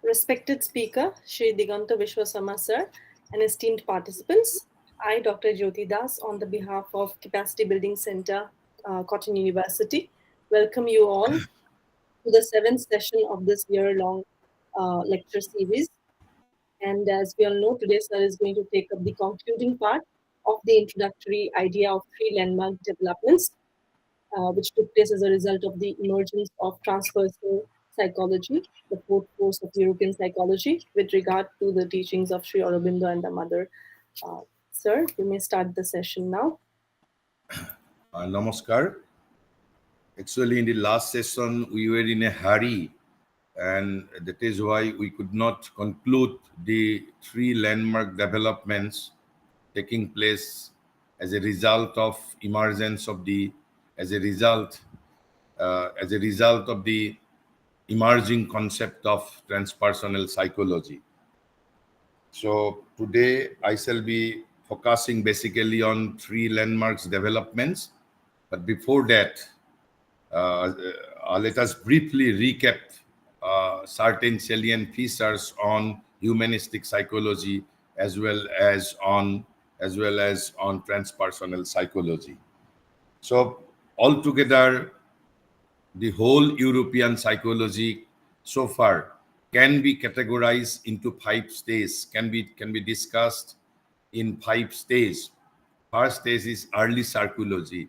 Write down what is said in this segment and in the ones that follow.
Respected speaker, Shri Diganta Vishwasama sir, and esteemed participants, I, Dr. Jyoti Das, on the behalf of Capacity Building Center, Cotton University, welcome you all to the seventh session of this year-long lecture series. And as we all know, today sir is going to take up the concluding part of the introductory idea of three landmark developments which took place as a result of the emergence of transpersonal psychology, the fourth force of European psychology, with regard to the teachings of Sri Aurobindo and the Mother. Sir, you may start the session now. Namaskar. Actually, in the last session, we were in a hurry, and that is why we could not conclude the three landmark developments taking place as a result of emergence of the, as a result of the emerging concept of transpersonal psychology. So today I shall be focusing basically on three landmarks developments. But before that, let us briefly recap certain salient features on humanistic psychology as well as on transpersonal psychology. So altogether, the whole European psychology so far can be categorized into 5 stages, can be discussed in 5 stages. First stage is early psychology,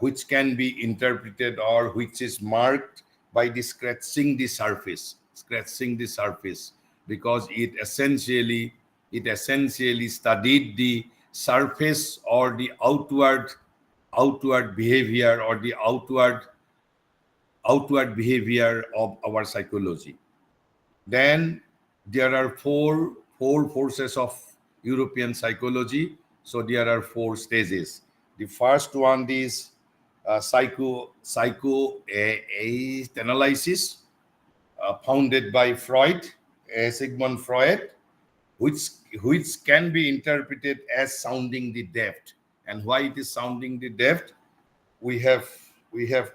which can be interpreted or which is marked by the scratching the surface, because it essentially studied the surface or the outward behavior or the outward behavior of our psychology. Then there are four forces of European psychology. So there are 4 stages. The first one is psychoanalysis, founded by Sigmund Freud, which can be interpreted as sounding the depth. And why it is sounding the depth, we have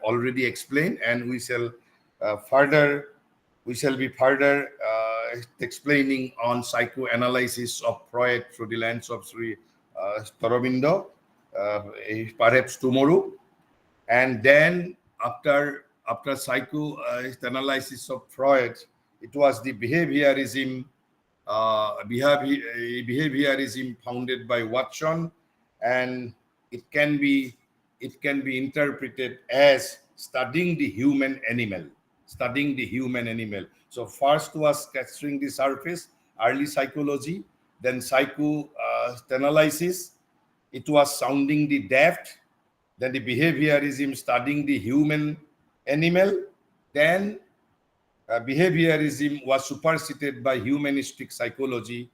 already explained, and we shall be further explaining on psychoanalysis of Freud through the lens of Sri Aurobindo, perhaps tomorrow. And then after psychoanalysis of Freud, it was the behaviorism founded by Watson, and it can be interpreted as studying the human animal. So first was capturing the surface, early psychology, then psychoanalysis, it was sounding the depth, then the behaviorism, studying the human animal, then behaviorism was superseded by humanistic psychology,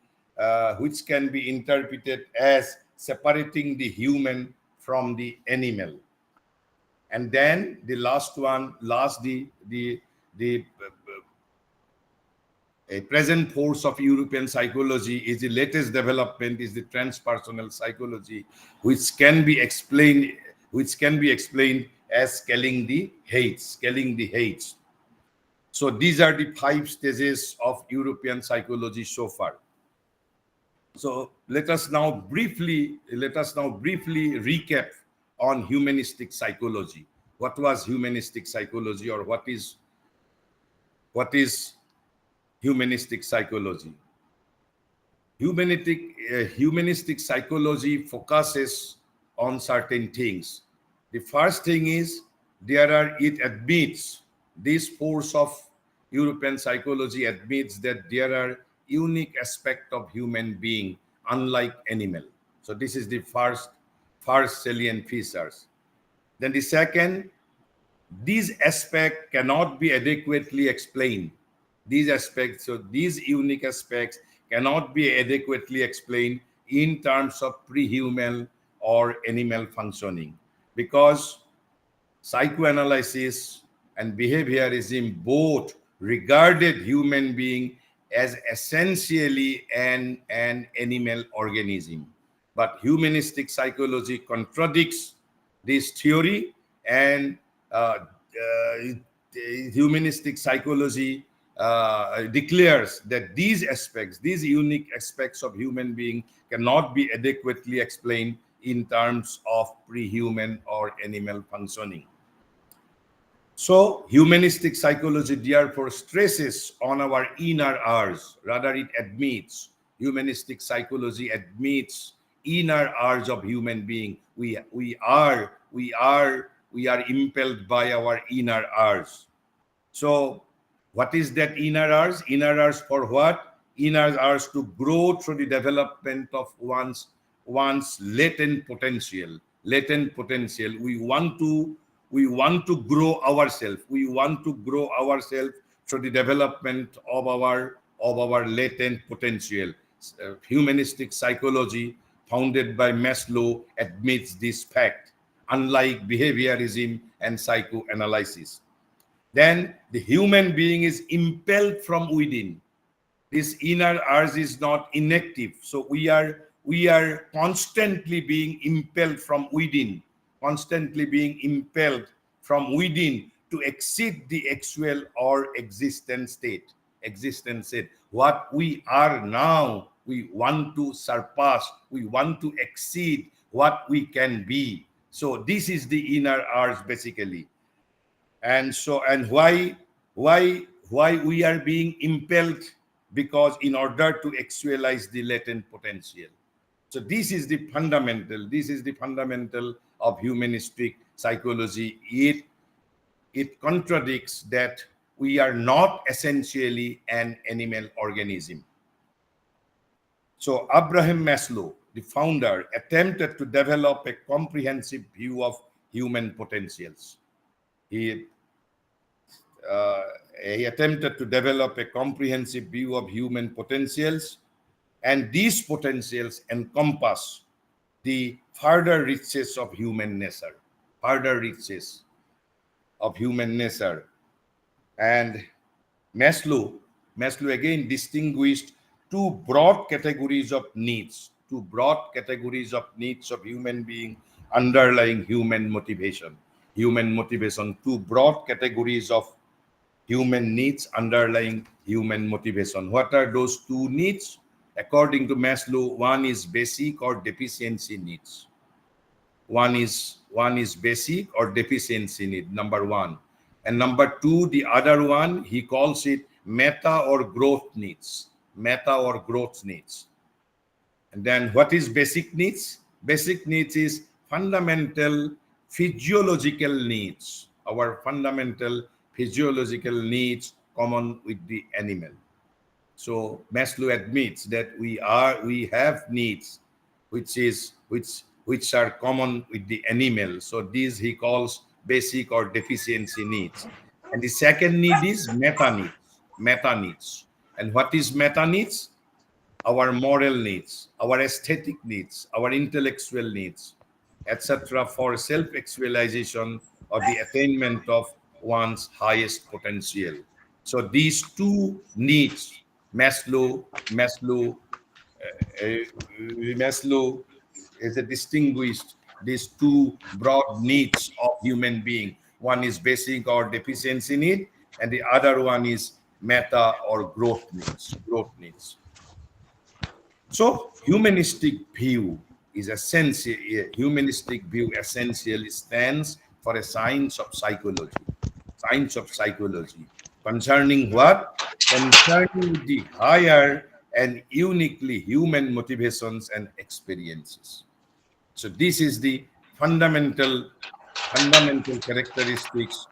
which can be interpreted as separating the human from the animal. And then the last one, a present force of European psychology is the latest development, is the transpersonal psychology, which can be explained as scaling the heights. So these are the 5 stages of European psychology so far. So let us now briefly recap on humanistic psychology. What was humanistic psychology, or what is humanistic psychology? Humanistic psychology focuses on certain things. The first thing is it admits, this force of European psychology admits that there are unique aspects of human being unlike animal. So this is the first salient features. Then the second, these aspects cannot be adequately explained. These unique aspects cannot be adequately explained in terms of pre-human or animal functioning, because psychoanalysis and behaviorism both regarded human being as essentially an animal organism. But humanistic psychology contradicts this theory and humanistic psychology declares that these aspects, these unique aspects of human being cannot be adequately explained in terms of pre-human or animal functioning. So humanistic psychology therefore stresses on our inner urge, rather it admits, humanistic psychology admits inner urge of human being. We are impelled by our inner urge. So what is that inner urge? Inner urge for what? Inner urge to grow through the development of one's latent potential. Latent potential. We want to grow ourselves. We want to grow ourselves through the development of our latent potential. Humanistic psychology, founded by Maslow, admits this fact, unlike behaviorism and psychoanalysis. Then the human being is impelled from within. This inner urge is not inactive. So we are constantly being impelled from within, constantly being impelled from within to exceed the actual or existent state. Existent state. What we are now, we want to surpass, we want to exceed what we can be. So this is the inner urge basically. And why we are being impelled? Because in order to actualize the latent potential. So this is the fundamental of humanistic psychology. It contradicts that we are not essentially an animal organism. So Abraham Maslow, the founder, attempted to develop a comprehensive view of human potentials. He uh, he attempted to develop a comprehensive view of human potentials, and these potentials encompass the further reaches of human nature, further reaches of human nature. And Maslow, Maslow again distinguished two broad categories of needs, of human being underlying human motivation, two broad categories of human needs underlying human motivation. What are those two needs? According to Maslow, one is basic or deficiency needs. One is basic or deficiency need, number one. And number two, the other one, he calls it meta or growth needs. Meta or growth needs. And then what is basic needs? Basic needs is fundamental physiological needs. Our fundamental physiological needs common with the animal. So Maslow admits that we have needs which are common with the animal. So these he calls basic or deficiency needs. And the second need is meta needs. Meta needs. And what is meta needs? Our moral needs, our aesthetic needs, our intellectual needs, etc., for self-actualization or the attainment of one's highest potential. So these two needs, Maslow, Maslow is a distinguished these two broad needs of human being. One is basic or deficiency need, and the other one is meta or growth needs. Growth needs. So humanistic view essentially stands for a science of psychology, concerning what? Concerning the higher and uniquely human motivations and experiences. So this is the fundamental characteristics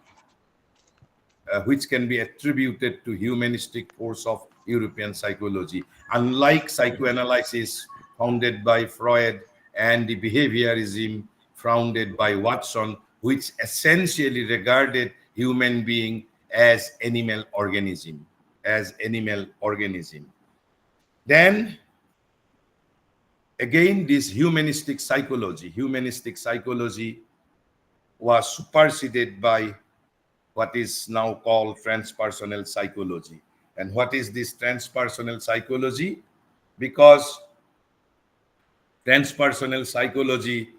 which can be attributed to humanistic force of European psychology. Unlike psychoanalysis founded by Freud and the behaviorism founded by Watson, which essentially regarded human being as animal organism, Then again, this humanistic psychology was superseded by what is now called transpersonal psychology. And what is this transpersonal psychology? Because transpersonal psychology,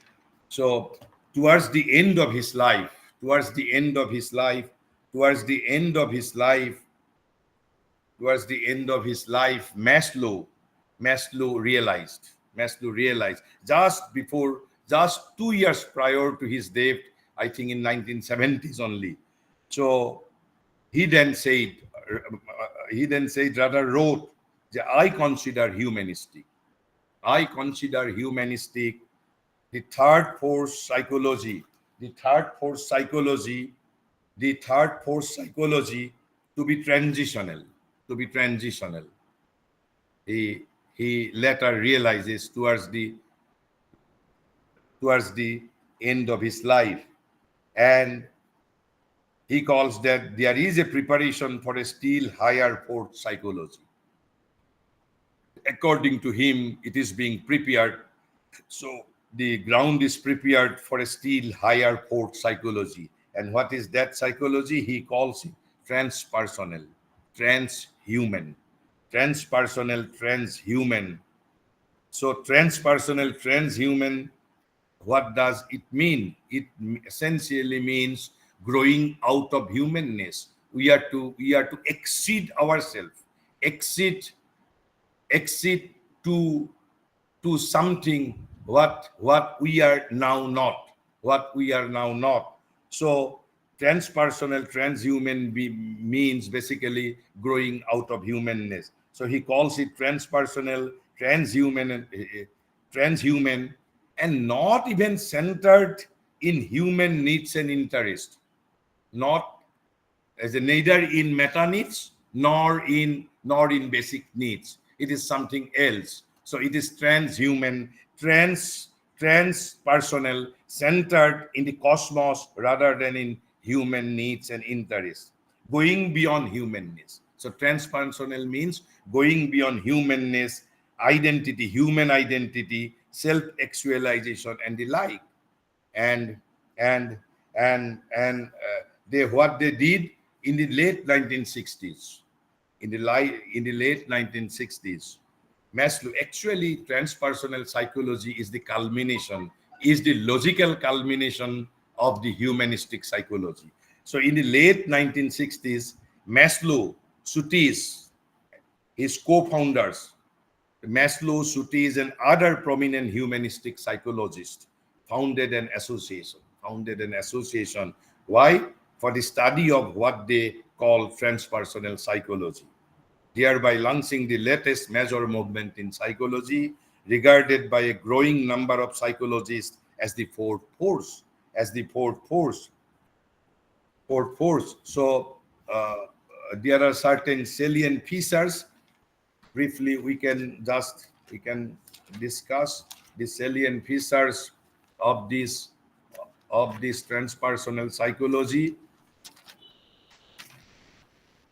so towards the end of his life, towards the end of his life, Maslow realized just 2 years prior to his death, I think in 1970s only. So he then said, rather wrote, that I consider humanistic, the third force psychology, the third force psychology, the third force psychology to be transitional, to be transitional. He later realizes towards the end of his life, and he calls that there is a preparation for a still higher force psychology. According to him, it is being prepared. So the ground is prepared for a still higher force psychology. And what is that psychology? He calls it transpersonal, transhuman, transpersonal, transhuman. So transpersonal, transhuman, what does it mean? It essentially means growing out of humanness. We are to exceed ourselves, exceed exceed to something what we are now not, so transpersonal, transhuman means basically growing out of humanness. So he calls it transpersonal, transhuman, and not even centered in human needs and interest, not as a neither in meta needs nor in basic needs. It is something else. So it is transhuman, transpersonal, centered in the cosmos rather than in human needs and interests, going beyond humanness. So transpersonal means going beyond humanness, identity, human identity, self-actualization, and the like. And and they what they did in the late 1960s, in the late 1960s, Maslow, actually transpersonal psychology is the culmination, is the logical culmination of the humanistic psychology. So in the late 1960s, Maslow, Sutis, his co-founders, Maslow, Sutis, and other prominent humanistic psychologists founded an association. Why? For the study of what they call transpersonal psychology, thereby launching the latest major movement in psychology, regarded by a growing number of psychologists as the fourth force. So there are certain salient features. Briefly, we can discuss the salient features of this transpersonal psychology.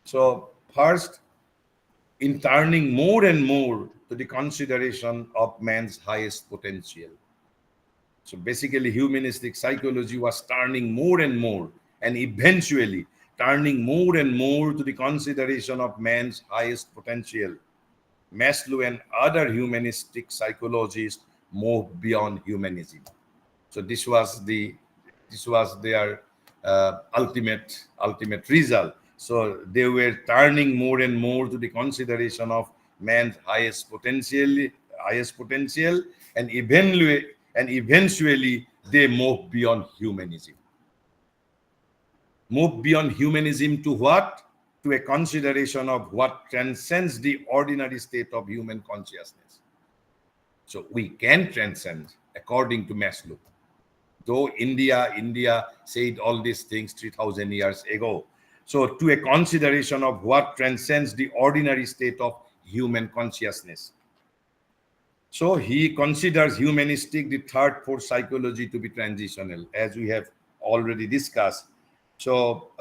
So first, in turning more and more to the consideration of man's highest potential. So basically, humanistic psychology was turning more and more, and eventually turning more and more to the consideration of man's highest potential. Maslow and other humanistic psychologists moved beyond humanism. So this was their ultimate result. So they were turning more and more to the consideration of man's highest potential, and eventually they moved beyond humanism. Move beyond humanism to what? To a consideration of what transcends the ordinary state of human consciousness. So we can transcend, according to Maslow. Though India said all these things 3,000 years ago. So to a consideration of what transcends the ordinary state of human consciousness. So he considers humanistic, the third force psychology, to be transitional, as we have already discussed. So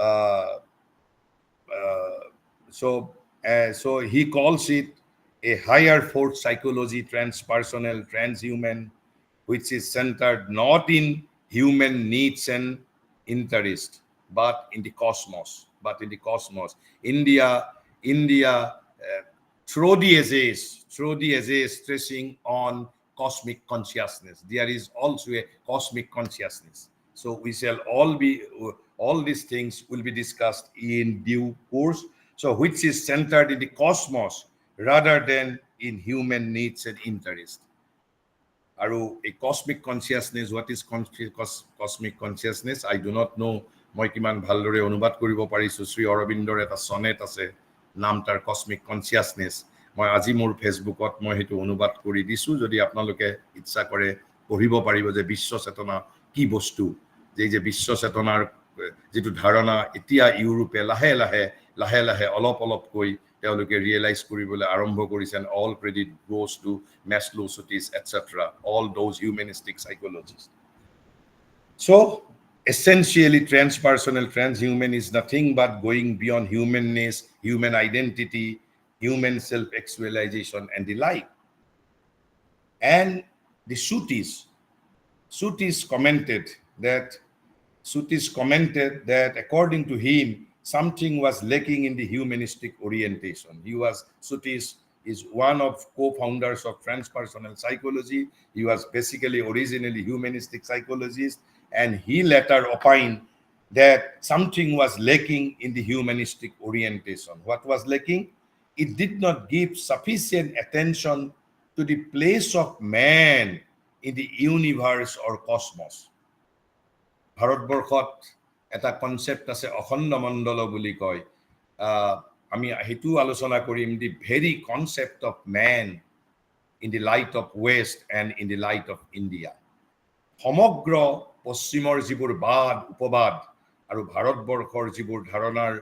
so he calls it a higher force psychology, transpersonal, transhuman, which is centered not in human needs and interest, but in the cosmos. India, through the essays, stressing on cosmic consciousness. There is also a cosmic consciousness. So we shall all be All these things will be discussed in due course. So which is centered in the cosmos rather than in human needs and interest. আৰু এই cosmic consciousness, what is cosmic consciousness, I do not ন' মই কিমান ভালদৰে অনুবাদ কৰিব পাৰিছোঁ। শ্ৰী অৰবিন্দৰ এটা চনেট আছে, নাম তাৰ কসমিক কনচিয়াছনেছ। মই আজি মোৰ ফেচবুকত মই সেইটো অনুবাদ কৰি দিছোঁ, যদি আপোনালোকে ইচ্ছা কৰে পঢ়িব পাৰিব যে বিশ্ব চেতনা কি বস্তু। যে বিশ্ব চেতনাৰ যিটো ধাৰণা এতিয়া ইউৰোপে লাহে লাহে লাহে লাহে অলপ অলপকৈ তেওঁলোকে ৰিয়েলাইজ কৰিবলৈ আৰম্ভ কৰিছে। And all credit goes to Maslow, Sutis, etc., all those humanistic psychologists. So essentially transpersonal transhuman is nothing but going beyond humanness, human identity, human self-actualization and the like. And the Sutis commented that according to him, something was lacking in the humanistic orientation. Sutis is one of co-founders of transpersonal psychology. He was basically originally humanistic psychologist, and he later opined that something was lacking in the humanistic orientation. What was lacking? It did not give sufficient attention to the place of man in the universe or cosmos. ভাৰতবৰ্ষত এটা concept আছে অখণ্ড মণ্ডল বুলি কয়। আমি হেতু আলোচনা কৰিম, the very concept of man in the light of west and in the light of India. সমগ্ৰ পশ্চিমৰ যিবোৰ বাদ উপবাদ আৰু ভাৰতবৰ্ষৰ যিবোৰ ধাৰণাৰ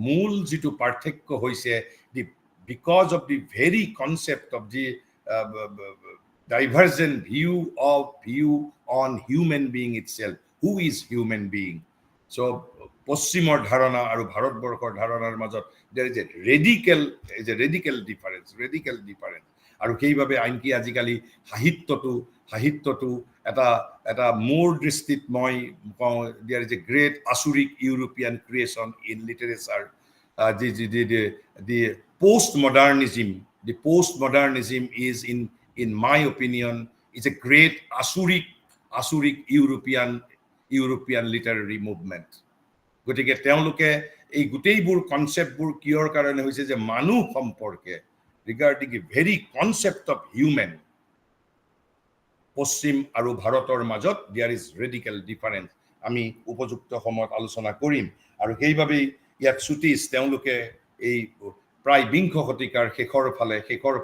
মূল যিটো পাৰ্থক্য হৈছে, the because of the very concept of the divergent view on human being itself. Who is human being? So পশ্চিমৰ ধাৰণা আৰু ভাৰতবৰ্ষৰ ধাৰণাৰ মাজত there is a radical difference. আৰু সেইভাবে আনকি আজিকালি সাহিত্যটো এটা মোৰ দৃষ্টিত মই কওঁ, there is a great Asuric European creation in literature. The postmodernism is in my opinion is a great Asuric European literary movement. গতিকে তেওঁলোকে এই গোটেইবোৰ কনসেপ্টবোৰ কিয়ৰ কাৰণে হৈছে যে মানুহ সম্পৰ্কে regarding A very concept of human পশ্চিম আৰু ভাৰতৰ মাজত দেয়াৰ ইজ ৰেডিকেল ডিফাৰেন্স। আমি উপযুক্ত সময়ত আলোচনা কৰিম। আৰু সেইভাবেই ইয়াত সুটিছ তেওঁলোকে এই প্ৰায় বিংশ শতিকাৰ শেষৰ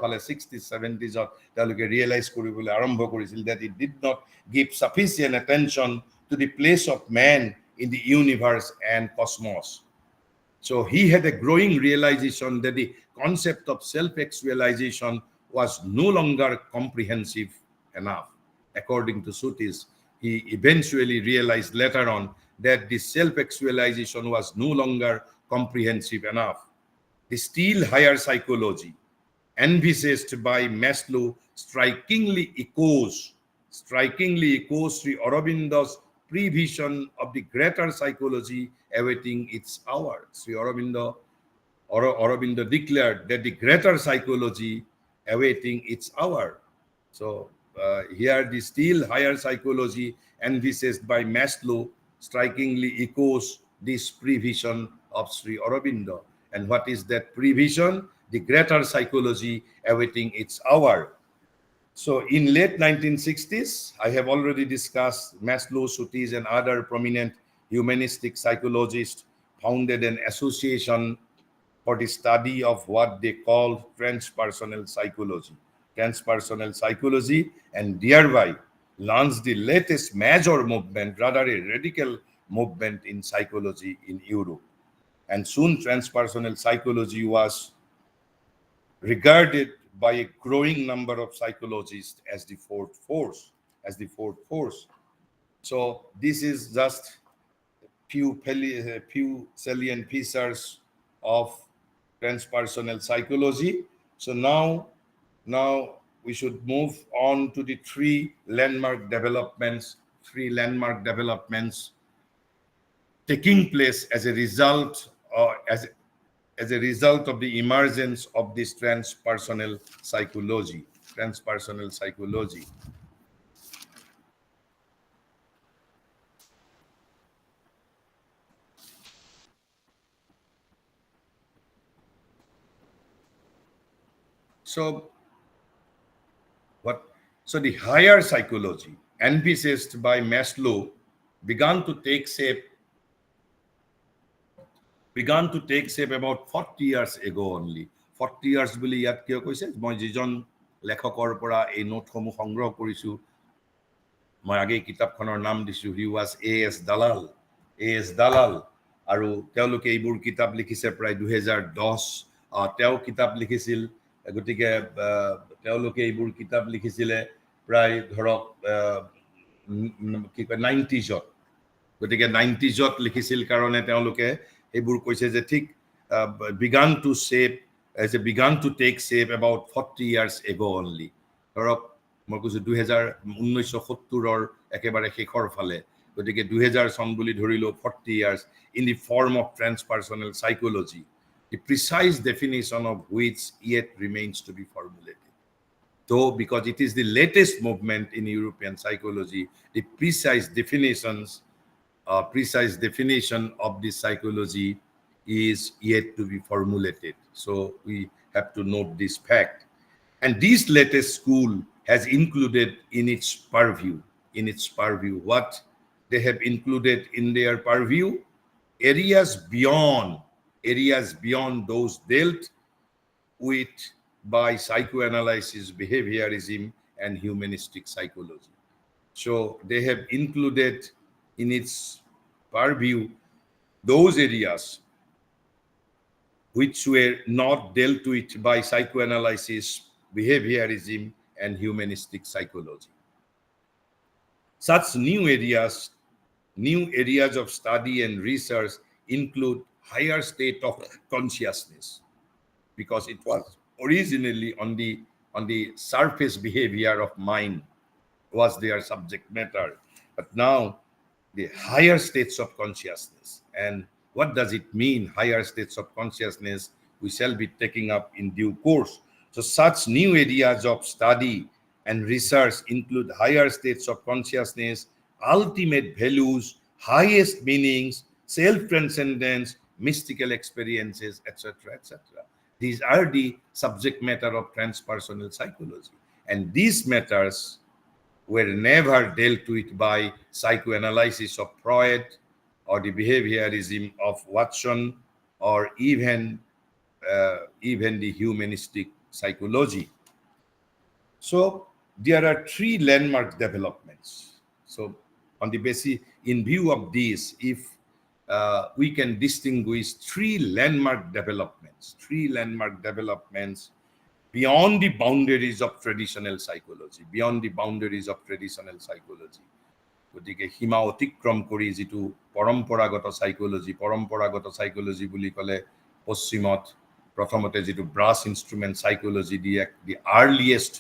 ফালে 60s 70s তেওঁলোকে ৰিয়েলাইজ কৰিবলৈ আৰম্ভ কৰিছিল that it did not give sufficient attention to the place of man in the universe and cosmos. So he had a growing realization that the concept of self-actualization was no longer comprehensive enough. According to Sutis, he eventually realized later on that the self-actualization was no longer comprehensive enough. The still higher psychology, envisaged by Maslow, strikingly echoes Sri Aurobindo's prevision of the greater psychology awaiting its hour. Sri Aurobindo declared that the greater psychology awaiting its hour. So here the still higher psychology envisaged by Maslow strikingly echoes this prevision of Sri Aurobindo. And what is that prevision? The greater psychology awaiting its hour. So in late 1960s, I have already discussed, Maslow, Sutis, and other prominent humanistic psychologists founded an association for the study of what they call transpersonal psychology, and thereby launched the latest major movement, rather a radical movement in psychology in Europe. And soon transpersonal psychology was regarded by a growing number of psychologists as the fourth force. So this is just few salient features of transpersonal psychology. So now we should move on to the three landmark developments taking place as a result of the emergence of this transpersonal psychology. So what? So the higher psychology, envisaged by Maslow, began to take shape about 40 years ago only. 40 years বুলি ইয়াত কিয় কৈছে? মই যিজন লেখকৰ পৰা এই নোটসমূহ সংগ্ৰহ কৰিছো, মই আগে কিতাপখনৰ নাম দিছো, হি ৱাজ এ এছ দালাল, আৰু তেওঁলোকে এইবোৰ কিতাপ লিখিছে প্ৰায় 2010। তেওঁ কিতাপ লিখিছিল, গতিকে তেওঁলোকে এইবোৰ কিতাপ লিখিছিলে প্ৰায় ধৰক কি কয় 90s-ত। গতিকে 90s-ত লিখিছিল কাৰণে তেওঁলোকে এইবোৰ কৈছে যে ঠিক began to take shape about 40 years ago only। ধৰক মই কৈছো 1970-ৰ একেবাৰে শেষৰ ফালে, গতিকে 2000 চন বুলি ধৰিলো 40 years in the form of transpersonal psychology, the precise definition of which yet remains to be formulated. Though because it is the latest movement in European psychology, the precise definition of this psychology is yet to be formulated. So we have to note this fact. And this latest school has included in its purview, what they have included in their purview? Areas beyond those dealt with by psychoanalysis, behaviorism, and humanistic psychology. So they have included in its purview those areas which were not dealt with by psychoanalysis, behaviorism, and humanistic psychology. Such new areas of study and research include higher state of consciousness, because it was originally on the surface behavior of mind was their subject matter, but now the higher states of consciousness. And what does it mean, higher states of consciousness? We shall be taking up in due course. So such new areas of study and research include higher states of consciousness, ultimate values, highest meanings, self-transcendence, mystical experiences, etc., etc. These are the subject matter of transpersonal psychology. And these matters were never dealt with by psychoanalysis of Freud or the behaviorism of Watson, or even the humanistic psychology. So there are three landmark developments. So on the basis, in view of this, if we can distinguish three landmark developments beyond the boundaries of traditional psychology, গতিকে সীমা অতিক্ৰম কৰি যিটো পৰম্পৰাগত psychology বুলি ক'লে পশ্চিমত প্ৰথমতে যিটো brass instrument psychology, the earliest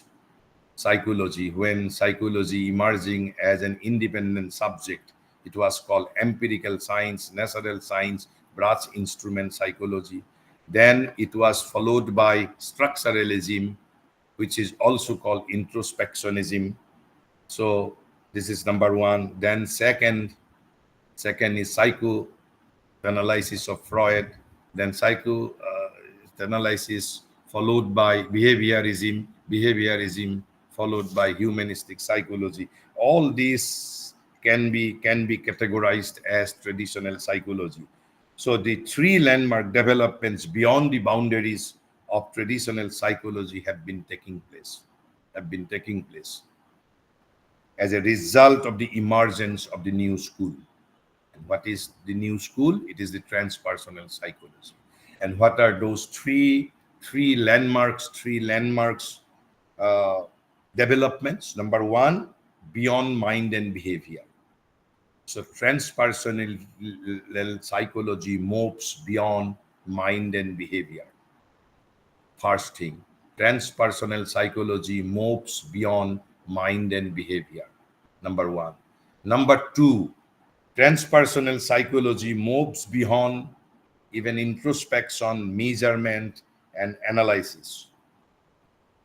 psychology, when psychology emerging as an independent subject, it was called empirical science, natural science, brass instrument psychology. Then it was followed by structuralism, which is also called introspectionism. So this is number one. Then second is psychoanalysis of Freud. Then psychoanalysis followed by behaviorism followed by humanistic psychology. All these can be categorized as traditional psychology. So the three landmark developments beyond the boundaries of traditional psychology have been taking place as a result of the emergence of the new school. And what is the new school? It is the transpersonal psychology. And what are those three landmarks developments? Number one, beyond mind and behavior. So transpersonal psychology moves beyond mind and behavior. First thing, transpersonal psychology moves beyond mind and behavior. Number one. Number two, transpersonal psychology moves beyond even introspection, measurement, and analysis.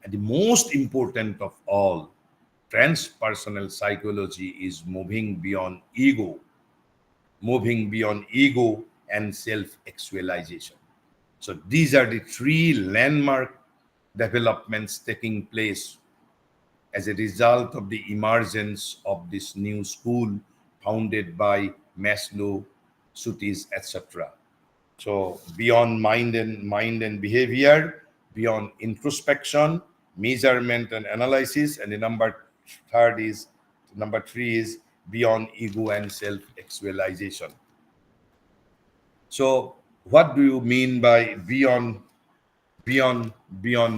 And the most important of all, transpersonal psychology is moving beyond ego and self-actualization. So these are the three landmark developments taking place as a result of the emergence of this new school founded by Maslow, Sutis, etc. So beyond mind and behavior, beyond introspection, measurement and analysis, and the number three is beyond ego and self-actualization. So what do you mean by beyond beyond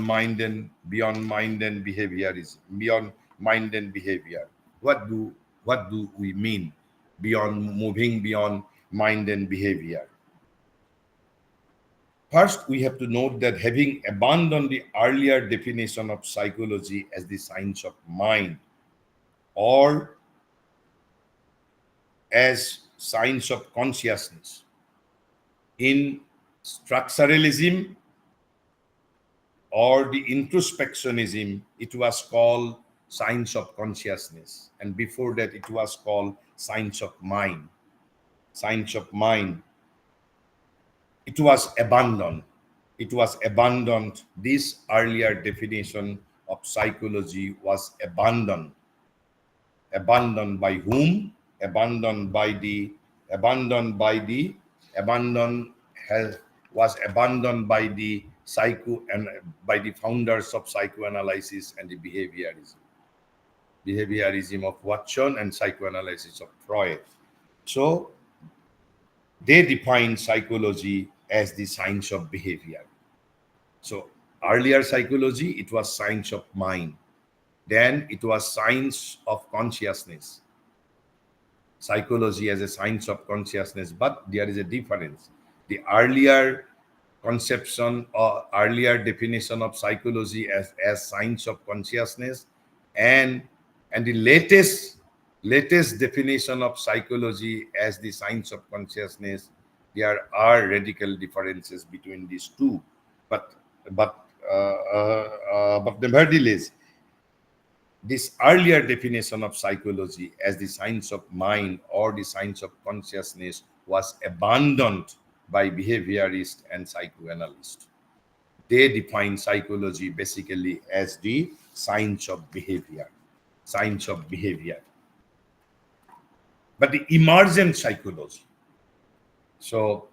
mind and behaviorism, beyond mind and behavior? What do we mean beyond moving beyond mind and behavior? First, we have to note that having abandoned the earlier definition of psychology as the science of mind or as science of consciousness, in structuralism or the introspectionism, it was called science of consciousness. And before that, it was called science of mind. Science of mind. It was abandoned. It was abandoned. This earlier definition of psychology was abandoned. Abandoned by whom? Abandoned by the abandoned has was abandoned by the psycho and by the founders of psychoanalysis and the behaviorism of Watson and psychoanalysis of Freud. So they defined psychology as the science of behavior. So earlier psychology, it was science of mind. Then it was science of consciousness. Psychology as a science of consciousness, but there is a difference. The earlier conception or earlier definition of psychology as science of consciousness and the latest definition of psychology as the science of consciousness, there are radical differences between these two. But nevertheless, this earlier definition of psychology as the science of mind or the science of consciousness was abandoned by behaviorists and psychoanalysts. They define psychology basically as the science of behavior. Science of behavior. But the emergent psychology. So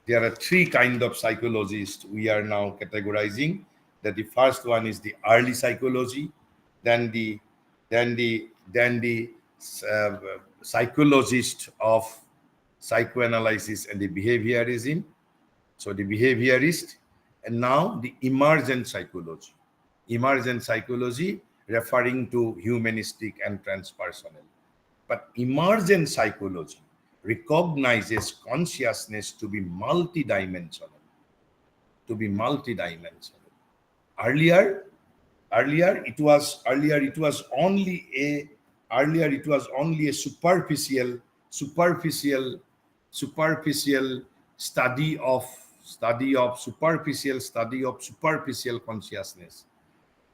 there are three kinds of psychologists we are now categorizing. That the first one is the early psychology, then the psychologist of psychoanalysis and the behaviorism, so the behaviorist, and now the emergent psychology. Emergent psychology referring to humanistic and transpersonal. But emergent psychology recognizes consciousness to be multidimensional. Earlier it was only a superficial study of superficial consciousness.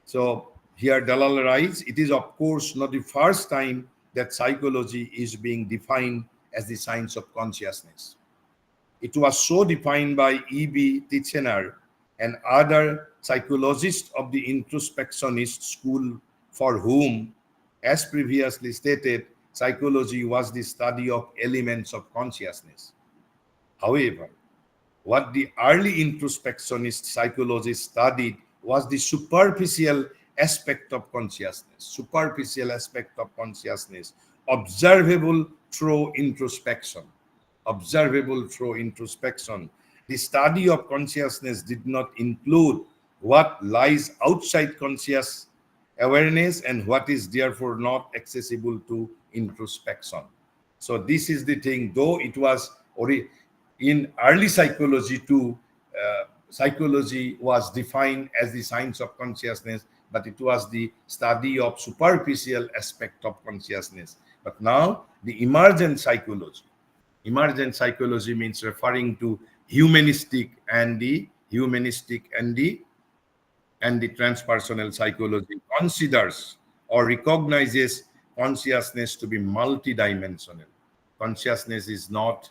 So here Dalal writes, it is of course not the first time that psychology is being defined as the science of consciousness. It was so defined by E.B. Titchener and other psychologists of the introspectionist school, for whom, as previously stated, psychology was the study of elements of consciousness. However, what the early introspectionist psychologists studied was the superficial aspect of consciousness, observable through introspection. The study of consciousness did not include what lies outside conscious awareness and what is therefore not accessible to introspection. So this is the thing, though it was in early psychology too, psychology was defined as the science of consciousness, but it was the study of superficial aspect of consciousness. But now the emergent psychology means referring to humanistic and the transpersonal psychology, considers or recognizes consciousness to be multidimensional. Consciousness is not,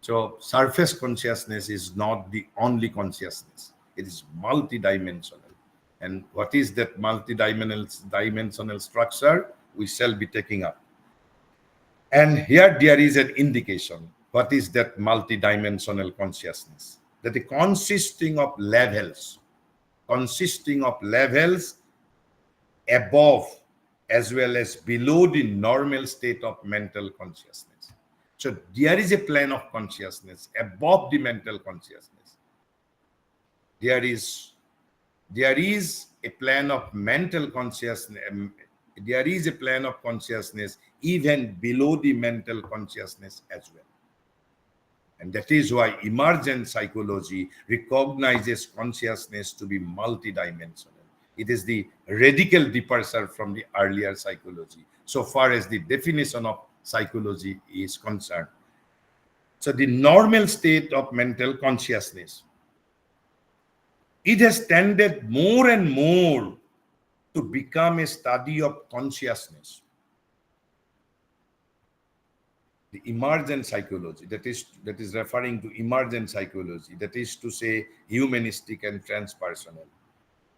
so surface consciousness is not the only consciousness. It is multidimensional. And what is that multidimensional structure? We shall be taking up. And here there is an indication. What is that multidimensional consciousness? That is consisting of levels above as well as below the normal state of mental consciousness. So there is a plane of consciousness above the mental consciousness. There is a plane of mental consciousness. There is a plane of consciousness even below the mental consciousness as well. And that is why emergent psychology recognizes consciousness to be multidimensional. It is the radical departure from the earlier psychology, so far as the definition of psychology is concerned. So the normal state of mental consciousness, it has tended more and more to become a study of consciousness. The emergent psychology, that is referring to emergent psychology, that is to say humanistic and transpersonal.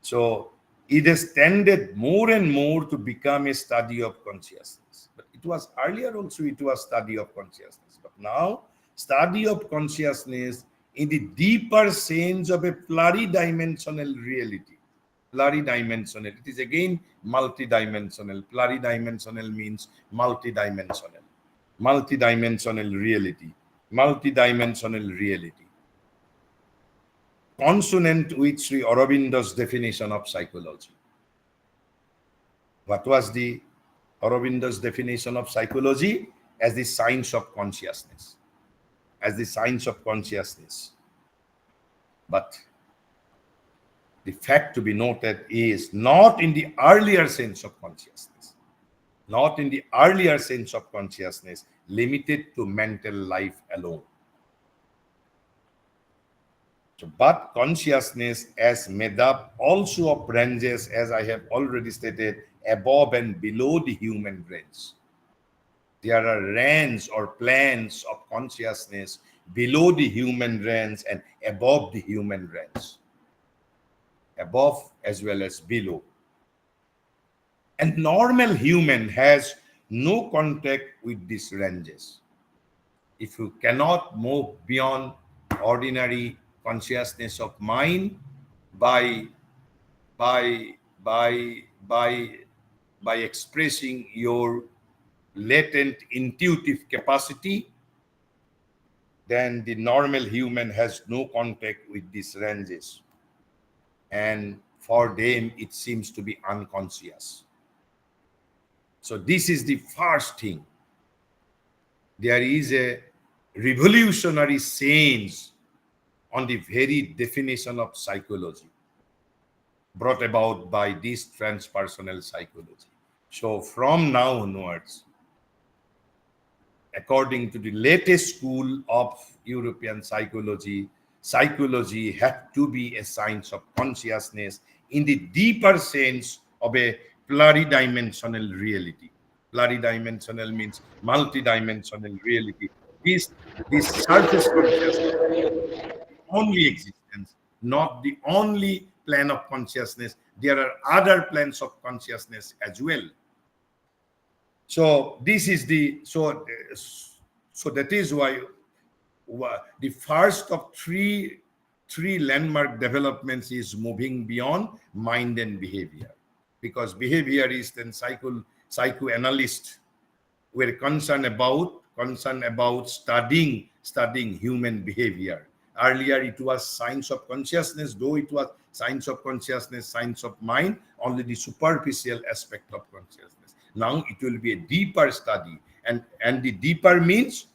So it has tended more and more to become a study of consciousness. But it was earlier also, it was study of consciousness. But now, study of consciousness in the deeper sense of a pluridimensional reality. Pluridimensional. It is again multidimensional. Pluridimensional means multidimensional. Multidimensional reality. Multidimensional reality. Consonant with Sri Aurobindo's definition of psychology. What was the Aurobindo's definition of psychology? As the science of consciousness. As the science of consciousness. But the fact to be noted is not in the earlier sense of consciousness. Not in the earlier sense of consciousness, limited to mental life alone. So, but consciousness as made up also of ranges, as I have already stated, above and below the human range. There are ranges or planes of consciousness below the human range and above the human range. Above as well as below. And normal human has no contact with these ranges. If you cannot move beyond ordinary consciousness of mind by expressing your latent intuitive capacity, then the normal human has no contact with these ranges. And for them, it seems to be unconscious. So this is the first thing. There is a revolutionary change on the very definition of psychology brought about by this transpersonal psychology. So from now onwards, according to the latest school of European psychology, psychology had to be a science of consciousness in the deeper sense of a pluridimensional reality. Pluridimensional means multidimensional reality. This surface consciousness, only existence, not the only plane of consciousness. There are other planes of consciousness as well. So this is the so that is why the first of three landmark developments is moving beyond mind and behavior, because behaviorists and psychoanalysts were concerned about studying human behavior. Earlier it was science of consciousness, though it was science of consciousness, science of mind, only the superficial aspect of consciousness. Now it will be a deeper study, and the deeper means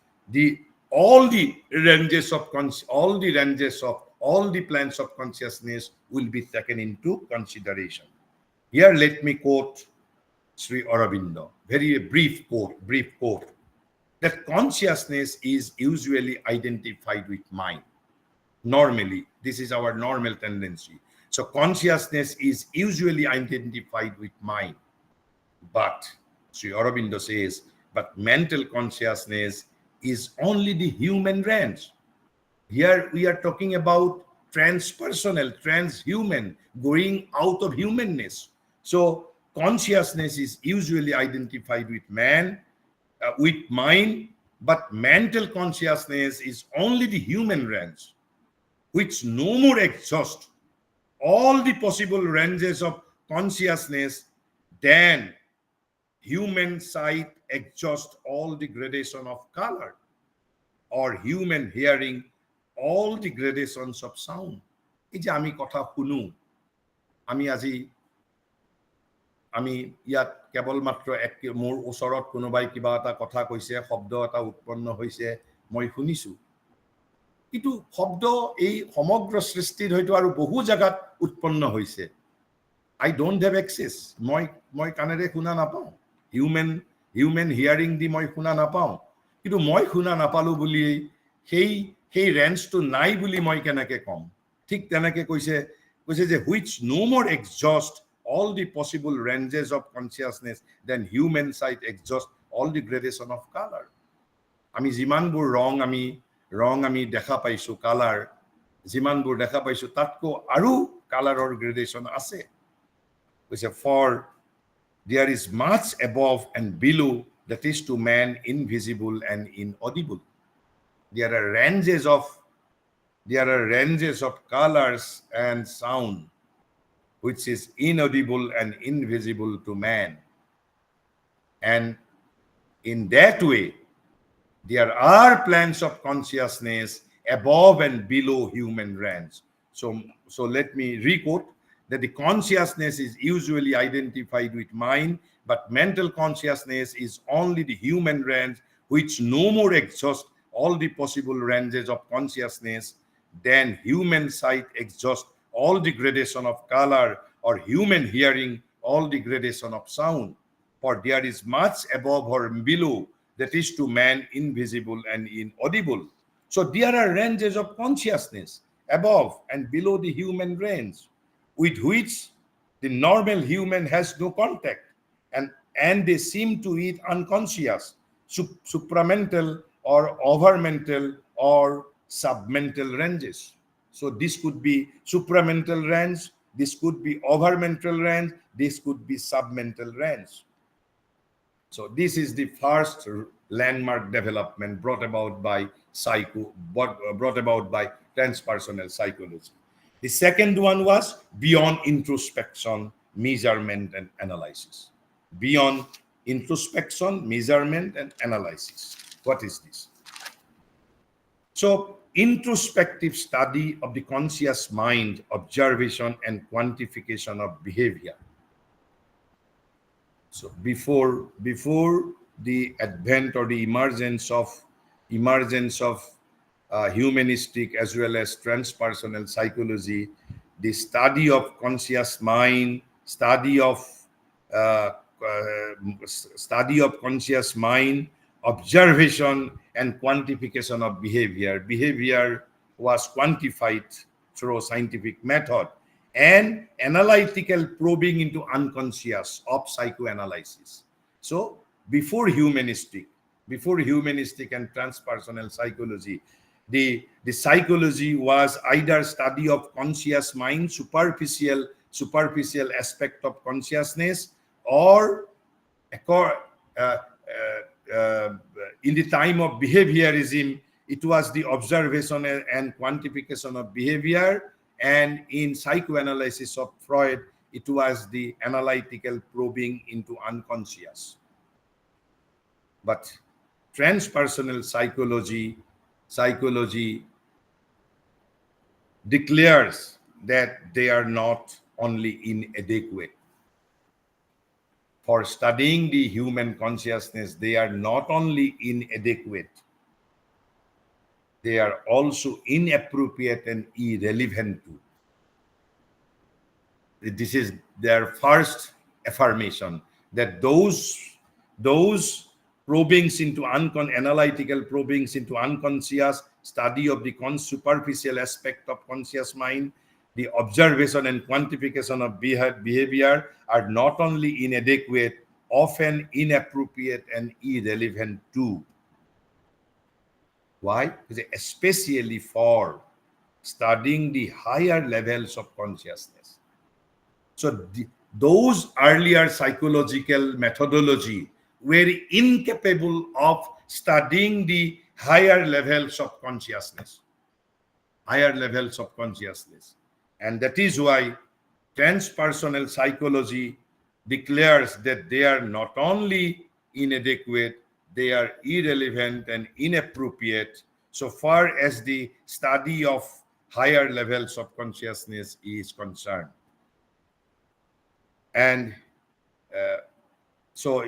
all the ranges of all the plans of consciousness will be taken into consideration. Here let me quote Sri Aurobindo, very brief quote, that consciousness is usually identified with mind. Normally, this is our normal tendency. So consciousness is usually identified with mind. But Sri Aurobindo says, but mental consciousness is only the human range. Here we are talking about transpersonal, transhuman, going out of humanness. So consciousness is usually identified with man, with mind, but mental consciousness is only the human range, which no more exhaust all the possible ranges of consciousness than human sight exhausts all the gradation of color, or human hearing all the gradations of sound. এই যে আমি কথা শুনো, আমি আজি আমি ইয়াত কেৱল মাত্ৰ মোৰ ওচৰত কোনোবাই কিবা এটা কথা কৈছে, শব্দ এটা উৎপন্ন হৈছে, মই শুনিছো। কিন্তু শব্দ এই সমগ্ৰ সৃষ্টিত হয়তো আৰু বহু জায়গাত উৎপন্ন হৈছে। I don't have access. মই কাণেৰে শুনা নাপাওঁ। হিউমেন হিয়াৰিং দি মই শুনা নাপাওঁ। কিন্তু মই শুনা নাপালো বুলি সেই ৰেঞ্জটো নাই বুলি মই কেনেকে কম? ঠিক তেনেকে কৈছে যে which no more exhaust all the possible ranges of consciousness than human sight exhaust all the gradation of color. আমি যিমানবোৰ ৰং আমি দেখা পাইছো, কালাৰ যিমানবোৰ দেখা পাইছো, তাতকৈ আৰু কালাৰৰ গ্ৰেডেশ্যন আছে। কৈছে for there is much above and below that is to man invisible and inaudible. There are ranges of colors and sound which is inaudible and invisible to man, and in that way there are planes of consciousness above and below human range. So let me requote that the consciousness is usually identified with mind, but mental consciousness is only the human range, which no more exhausts all the possible ranges of consciousness than human sight exhausts all the gradation of color, or human hearing all the gradation of sound. For there is much above or below that is to man invisible and inaudible. So there are ranges of consciousness above and below the human range, with which the normal human has no contact, and they seem to it unconscious, supramental or overmental or submental ranges. So this could be supramental range, this could be overmental range, this could be submental range. So this is the first landmark development brought about by transpersonal psychology. The second one was beyond introspection, measurement, and analysis. Beyond introspection, measurement, and analysis. What is this? So introspective study of the conscious mind, observation, and quantification of behavior. So before the advent or the emergence of humanistic as well as transpersonal psychology, the study of conscious mind, study of conscious mind, observation, and quantification of behavior. Behavior was quantified through scientific method, and analytical probing into unconscious of psychoanalysis. So before humanistic and transpersonal psychology, the psychology was either study of conscious mind, superficial aspect of consciousness, or in the time of behaviorism, it was the observation and quantification of behavior, and in psychoanalysis of Freud, it was the analytical probing into unconscious. But transpersonal psychology declares that they are not only inadequate. For studying the human consciousness, they are not only inadequate, they are also inappropriate and irrelevant too. This is their first affirmation, that those probings into analytical probings into unconscious, study of the superficial aspect of conscious mind, the observation and quantification of behavior are not only inadequate, often inappropriate and irrelevant too. Why? Especially for studying the higher levels of consciousness. So those earlier psychological methodology were incapable of studying the higher levels of consciousness, and that is why transpersonal psychology declares that they are not only inadequate, they are irrelevant and inappropriate so far as the study of higher levels of consciousness is concerned. And so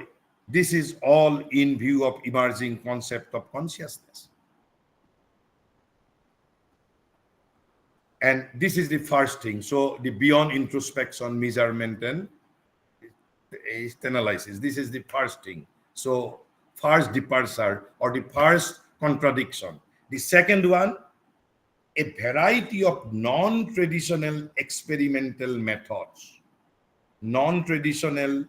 this is all in view of emerging concept of consciousness. And this is the first thing. So the beyond introspection, measurement, and analysis. This is the first thing. So first departure or the first contradiction. The second one, a variety of non-traditional experimental methods. Non-traditional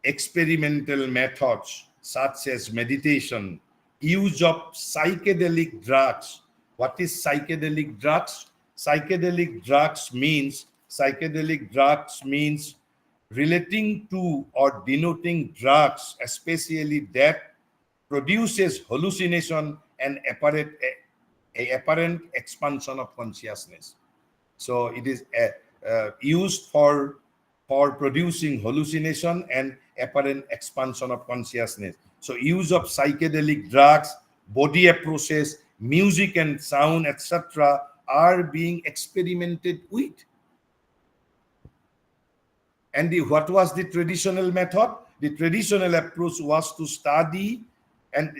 experimental methods such as meditation, use of psychedelic drugs. What is psychedelic drugs? Psychedelic drugs means relating to or denoting drugs, especially that produces hallucination and apparent expansion of consciousness. So it is used for producing hallucination and apparent expansion of consciousness. So use of psychedelic drugs, body approaches, music and sound, etc., are being experimented with. And what was the traditional method? The traditional approach was to study, and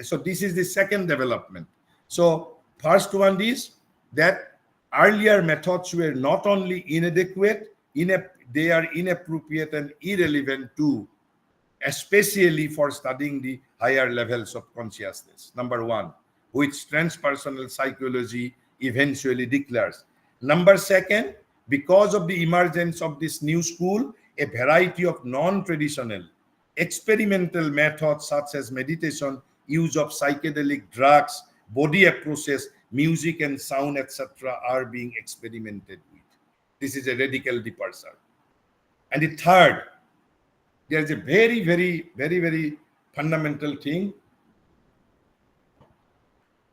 so this is the second development. So first one is that earlier methods were not only inadequate, they are inappropriate and irrelevant too, especially for studying the higher levels of consciousness. Number one, which transpersonal psychology eventually declares. Number second, because of the emergence of this new school, a variety of non-traditional experimental methods such as meditation, use of psychedelic drugs, body approaches, music and sound, etc., are being experimented with. This is a radical departure. And the third, there is a very fundamental thing.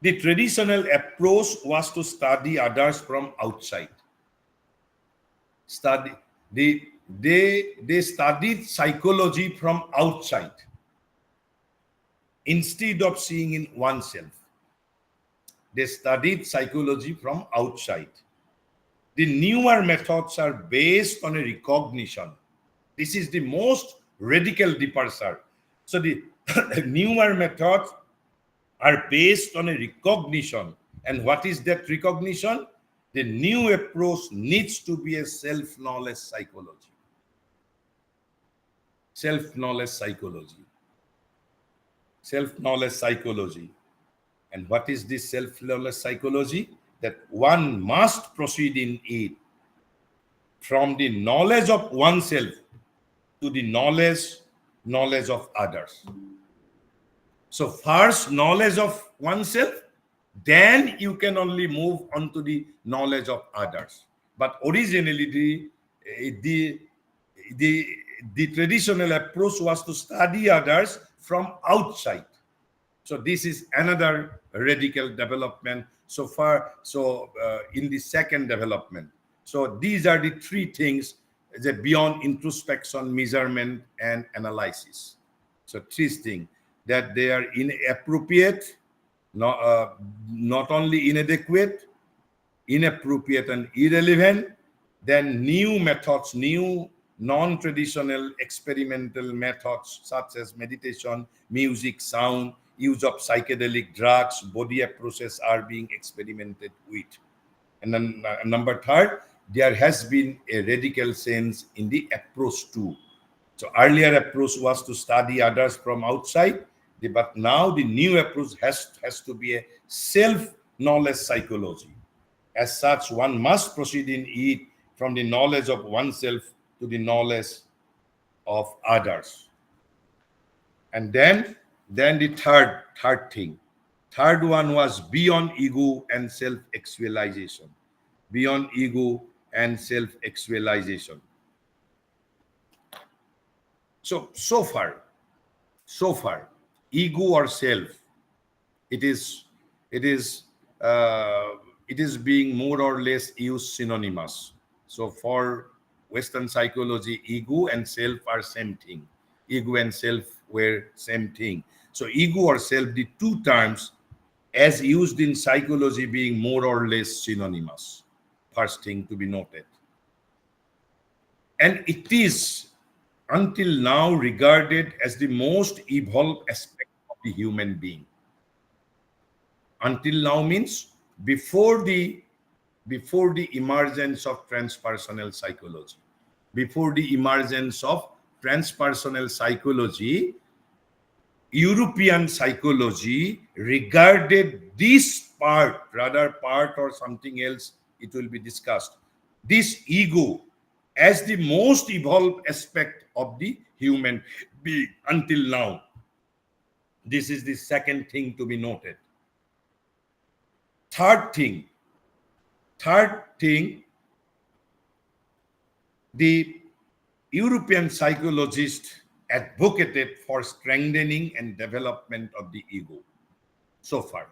The traditional approach was to study others from outside. They studied psychology from outside instead of seeing in oneself. They studied psychology from outside. The newer methods are based on a recognition. This is the most radical departure. So the newer methods are based on a recognition. And what is that recognition? The new approach needs to be a self-knowledge psychology. Self-knowledge psychology. Self-knowledge psychology. And what is this self-knowledge psychology? That one must proceed in it from the knowledge of oneself to the knowledge of others. So first knowledge of oneself, then you can only move on to the knowledge of others. But originally the traditional approach was to study others from outside. So this is another radical development so far. So in the second development. So these are the three things that beyond introspection, measurement, and analysis. So three things, that they are inappropriate, not only inadequate, inappropriate and irrelevant. Then new methods, new non-traditional experimental methods such as meditation, music, sound, use of psychedelic drugs, body approaches are being experimented with. And then number third, there has been a radical sense in the approach too. So earlier approach was to study others from outside, but now the new approach has to be a self-knowledge psychology. As such, one must proceed in it from the knowledge of oneself to the knowledge of others. And then the third thing, Third one was beyond ego and self-actualization. Beyond ego and self-actualization. So far, ego or self, it is it is uh, it is being more or less used synonymous. So for Western psychology, ego and self are same thing. Ego and self were same thing. So ego or self, the two terms as used in psychology being more or less synonymous. First thing to be noted. And it is until now regarded as the most evolved aspect of the human being. Until now means before the emergence of transpersonal psychology. Before the emergence of transpersonal psychology, European psychology regarded this part, rather part or something else, it will be discussed, this ego as the most evolved aspect of the human being until now. This is the second thing to be noted. Third thing, the European psychologist advocated for strengthening and development of the ego. So far,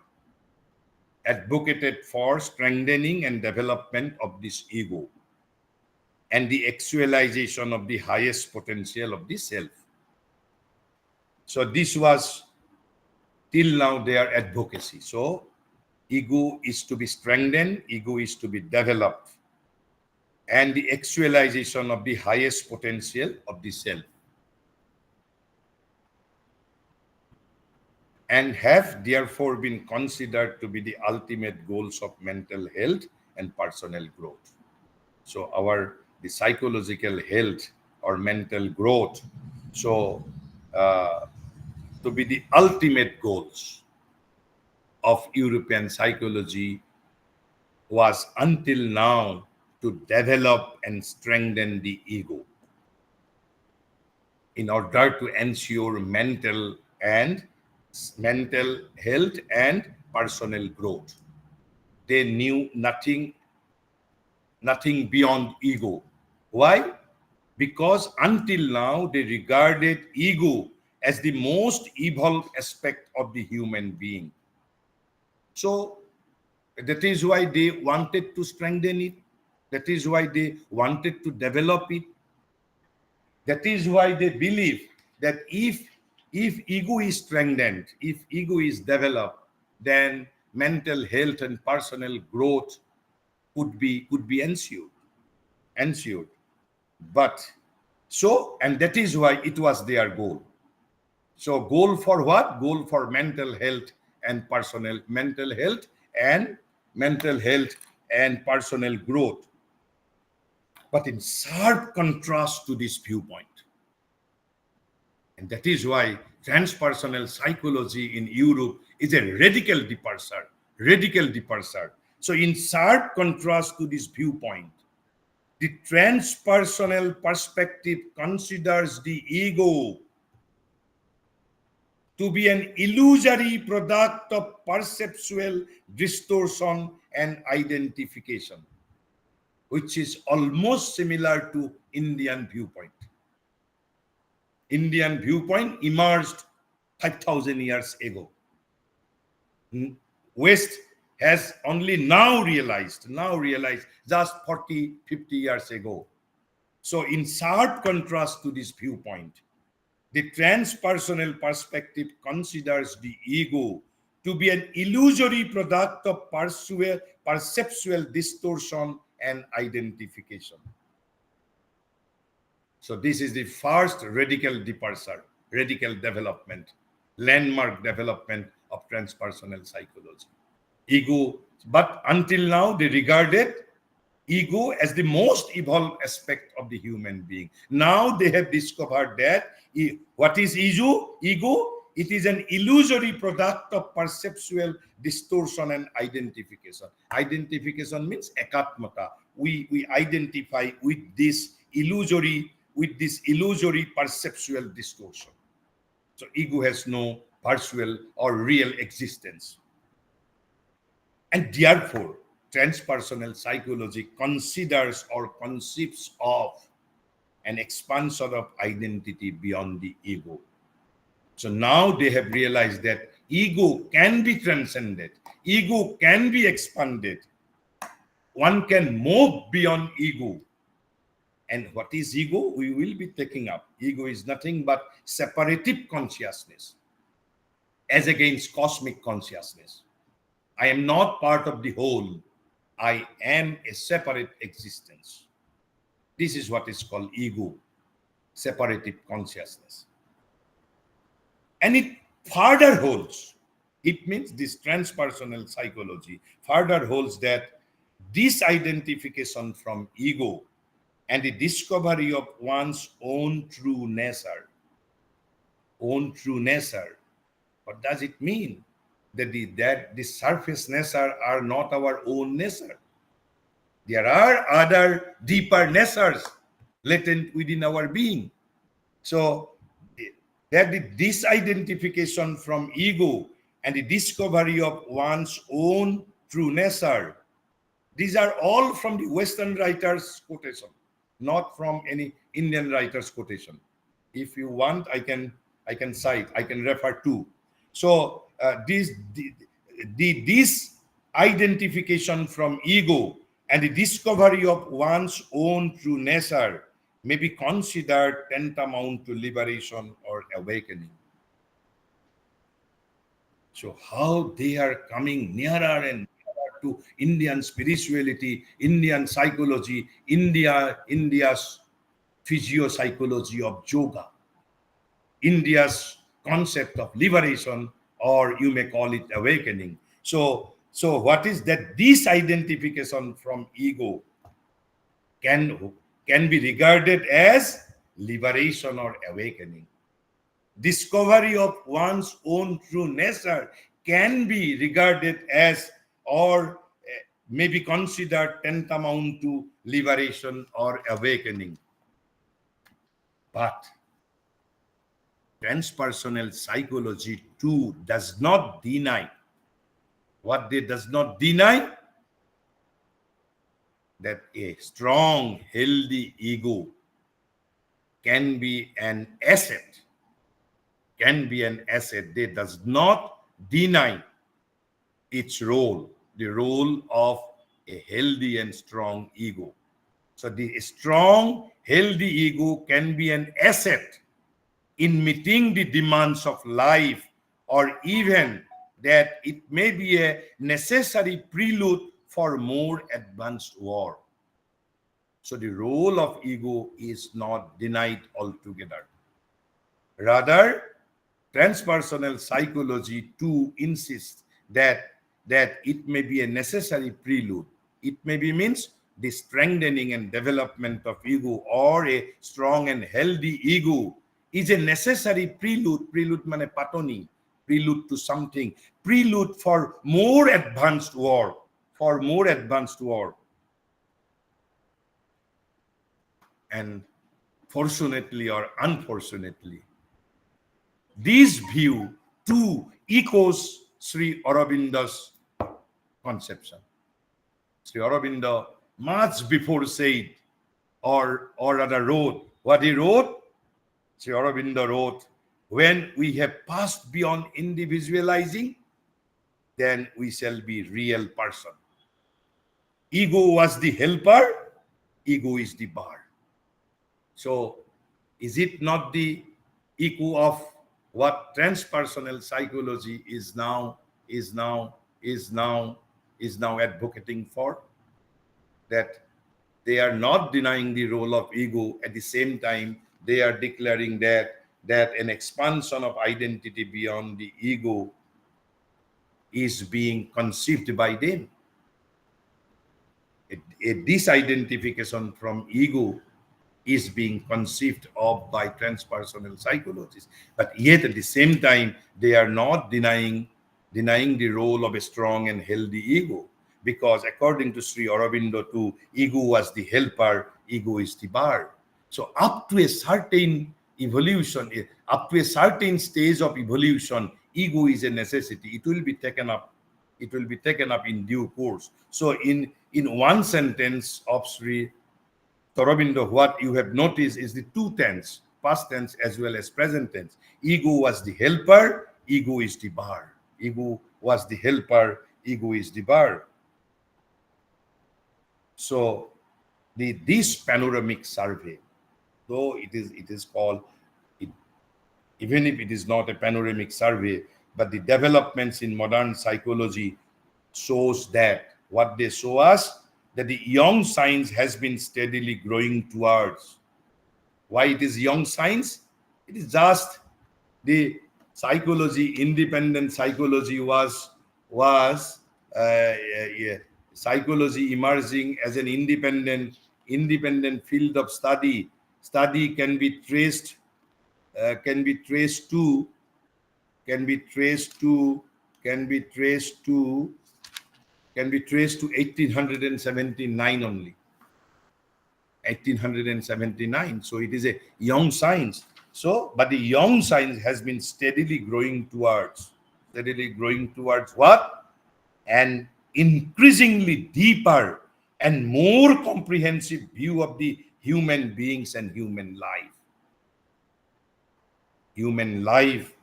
advocated for strengthening and development of this ego and the actualization of the highest potential of the self. So this was till now their advocacy. So ego is to be strengthened, ego is to be developed, and the actualization of the highest potential of the self, and have therefore been considered to be the ultimate goals of mental health and personal growth. So the psychological health or mental growth, so to be the ultimate goals of European psychology was until now to develop and strengthen the ego in order to ensure mental health and personal growth. They knew nothing beyond ego. Why? Because until now they regarded ego as the most evolved aspect of the human being. So that is why they wanted to strengthen it. That is why they wanted to develop it. That is why they believe that if ego is strengthened, if ego is developed, then mental health and personal growth could be ensued. But so, and that is why it was their goal. So goal for what? Goal for mental health and personal growth. But in sharp contrast to this viewpoint. And that is why transpersonal psychology in Europe is a radical departure. Radical departure. So in sharp contrast to this viewpoint, the transpersonal perspective considers the ego to be an illusory product of perceptual distortion and identification, which is almost similar to Indian viewpoint. Indian viewpoint emerged 5,000 years ago. West has only now realized just 40, 50 years ago. So in sharp contrast to this viewpoint, the transpersonal perspective considers the ego to be an illusory product of perceptual distortion and identification. So this is the first radical departure, radical development, landmark development of transpersonal psychology. Ego, but until now they regarded ego as the most evolved aspect of the human being. Now they have discovered that what is ego? Ego, it is an illusory product of perceptual distortion and identification. Identification means ekatmata. We identify with this illusory perceptual distortion. So ego has no virtual or real existence. And therefore, transpersonal psychology considers or conceives of an expansion of identity beyond the ego. So now they have realized that ego can be transcended, ego can be expanded, one can move beyond ego. And what is ego? We will be taking up. Ego is nothing but separative consciousness as against cosmic consciousness. I am not part of the whole. I am a separate existence. This is what is called ego, separative consciousness. And it further holds, it means this transpersonal psychology further holds that this identification from ego and the discovery of one's own true nature. Own true nature. What does it mean? That the surface nature are not our own nature. There are other deeper natures latent within our being. So that the disidentification from ego and the discovery of one's own true nature, these are all from the Western writers' quotation, not from any Indian writers' quotation. If you want, I can cite, I can refer to. So this identification from ego and the discovery of one's own true nature may be considered tantamount to liberation or awakening. So how they are coming nearer and nearer to Indian spirituality, Indian psychology, India's physiopsychology of yoga, India's concept of liberation, or you may call it awakening. So what is that? This identification from ego can be regarded as liberation or awakening. Discovery of one's own true nature can be regarded as or may be considered tantamount to liberation or awakening. But transpersonal psychology too does not deny what they does not deny, that a strong, healthy ego can be an asset. Can be an asset. They does not deny its role, the role of a healthy and strong ego. So the strong, healthy ego can be an asset in meeting the demands of life, or even that it may be a necessary prelude for more advanced war. So the role of ego is not denied altogether. Rather, transpersonal psychology too insists that it may be a necessary prelude. It may be means the strengthening and development of ego, or a strong and healthy ego is a necessary prelude. Prelude mane patoni, prelude to something, prelude for more advanced war, for more advanced war. And fortunately or unfortunately, this view too echoes Sri Aurobindo's conception. Sri Aurobindo much before said, or rather wrote, what he wrote? Sri Aurobindo wrote, when we have passed beyond individualizing, then we shall be real person. Ego was the helper, ego is the bar. So is it not the echo of what transpersonal psychology is now advocating for? That they are not denying the role of ego, at the same time they are declaring that an expansion of identity beyond the ego is being conceived by them. A disidentification from ego is being conceived of by transpersonal psychologists. But yet at the same time, they are not denying the role of a strong and healthy ego. Because according to Sri Aurobindo too, ego was the helper, ego is the bar. So up to a certain evolution, up to a certain stage of evolution, ego is a necessity. It will be taken up It will be taken up in due course. So in one sentence of Sri Aurobindo, what you have noticed is the two tense, past tense as well as present tense. Ego was the helper, ego is the bar. Ego was the helper, ego is the bar. So this panoramic survey, though it is called, it, even if it is not a panoramic survey, but the developments in modern psychology shows that what they show us, that the young science has been steadily growing towards. Why it is young science? It is just the psychology, independent psychology was yeah, psychology emerging as an independent field of study. Study can be traced can be traced to can be traced to can be traced to can be traced to 1879 only. 1879. So it is a young science. So, but the young science has been steadily growing towards what? An increasingly deeper and more comprehensive view of the human beings and human life. Human life.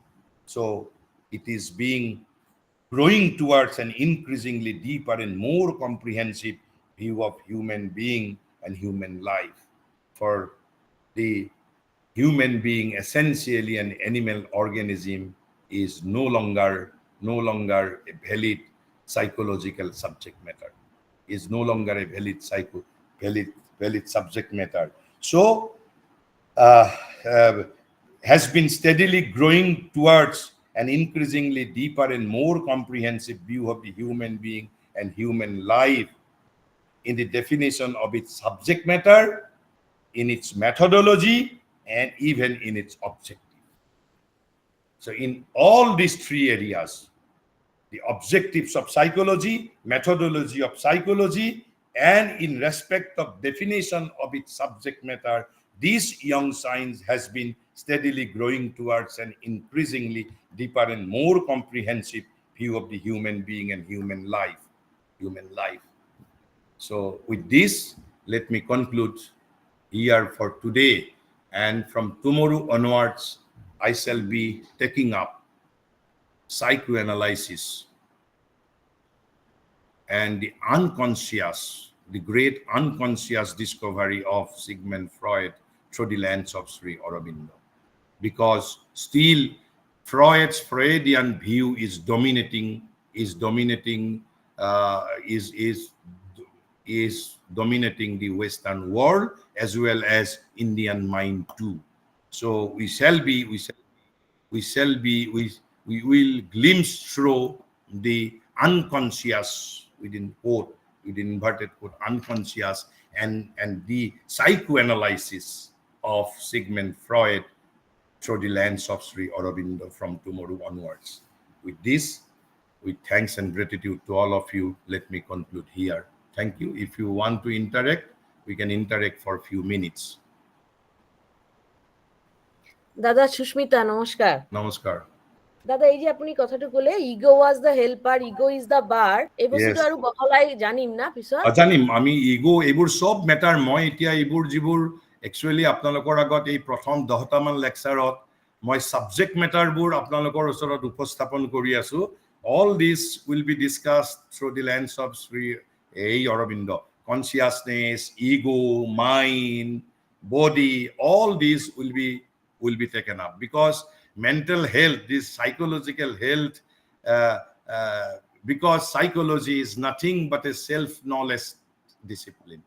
So it is growing towards an increasingly deeper and more comprehensive view of human being and human life. For the human being, essentially an animal organism, is no longer a valid psychological subject matter. Is no longer a valid subject matter. So uh, uh, has been steadily growing towards an increasingly deeper and more comprehensive view of the human being and human life in the definition of its subject matter, in its methodology, and even in its objective. So in all these three areas, the objectives of psychology, methodology of psychology, and in respect of definition of its subject matter, this young science has been steadily growing towards an increasingly deeper and more comprehensive view of the human being and human life. So with this, let me conclude here for today. And from tomorrow onwards, I shall be taking up psychoanalysis and the unconscious, the great unconscious discovery of Sigmund Freud through the lens of Sri Aurobindo. Because still Freud's Freudian view is dominating, is dominating the Western world as well as Indian mind too. So we will glimpse through the unconscious, within inverted quote, unconscious, and the psychoanalysis of Sigmund Freud through the lens of Sri Aurobindo from tomorrow onwards. With this, with thanks and gratitude to all of you, let me conclude here. Thank you. If you want to interact, we can interact for a few minutes. Dada Shushmita, namaskar. Namaskar. দাদা এই যে আপুনি কথাটো কলে ego was the helper, ego is the bar, এই বস্তুটো আৰু বহলাই জানিম না পিছত? জানিম আমি ইগো এইবোৰ সব মেটাৰ। মই এতিয়া এইবোৰ যিবোৰ একচুৱেলি আপোনালোকৰ আগত এই প্ৰথম 10টামান লেকচাৰত মই সাবজেক্ট মেটাৰবোৰ আপোনালোকৰ ওচৰত উপস্থাপন কৰি আছো। All this will be discussed through the lens of Sri Aurobindo. Consciousness, ego, mind, body, all these will be taken up, because mental health, this psychological health, because psychology is nothing but a self-knowledge discipline.